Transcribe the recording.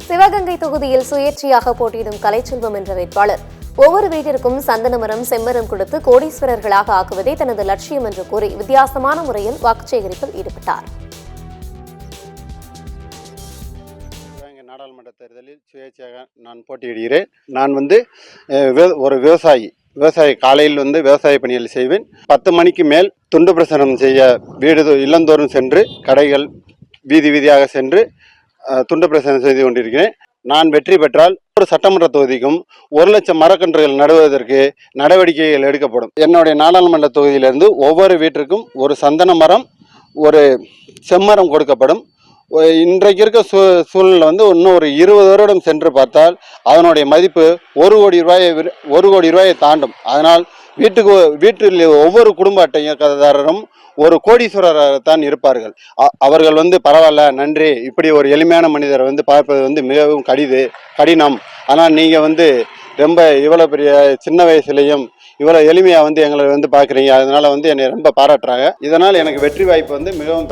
சிவகங்கை தொகுதியில் சுயேட்சையாக போட்டியிடும் கலைச்செல்வம் என்ற வேட்பாளர் ஒவ்வொரு வீட்டிற்கும் சந்தன மரம் செம்மரம் கொடுத்து கோடீஸ்வரர்களாக ஆக்குவதே தனது லட்சியம் என்று கூறி வித்தியாசமான முறையில் வாக்கு சேகரிப்பில் ஈடுபட்டார். நாடாளுமன்ற தேர்தலில் சுயேட்சையாக நான் போட்டியிடுகிறேன். நான் ஒரு விவசாயி காலையில் விவசாய பணிகள் செய்வேன். 10 மணிக்கு மேல் துண்டு பிரசனம் செய்ய இல்லந்தோறும் சென்று கடைகள் வீதி வீதியாக சென்று துண்டு பிரசனம் செய்து கொண்டிருக்கிறேன். நான் வெற்றி பெற்றால் ஒரு சட்டமன்ற தொகுதிக்கும் 1 லட்சம் மரக்கன்றுகள் நடுவதற்கு நடவடிக்கைகள் எடுக்கப்படும். என்னுடைய நாடாளுமன்ற தொகுதியிலிருந்து ஒவ்வொரு வீட்டிற்கும் ஒரு சந்தன மரம் ஒரு செம்மரம் கொடுக்கப்படும். இன்றைக்கு இருக்க சூழ்நிலை இன்னும் ஒரு 20 வருடம் சென்று பார்த்தால் அதனுடைய மதிப்பு 1 கோடி ரூபாயை தாண்டும். அதனால் வீட்டில் ஒவ்வொரு குடும்ப அட்டைதாரரும் ஒரு கோடீஸ்வரராகத்தான் இருப்பார்கள். அவர்கள் பரவாயில்ல, நன்றி, இப்படி ஒரு எளிமையான மனிதரை பார்ப்பது மிகவும் கடினம். ஆனால் நீங்கள் ரொம்ப இவ்வளோ பெரிய சின்ன வயசுலையும் இவ்வளோ எளிமையாக எங்களை பார்க்குறீங்க. அதனால என்னை ரொம்ப பாராட்டுறாங்க. இதனால் எனக்கு வெற்றி வாய்ப்பு மிகவும்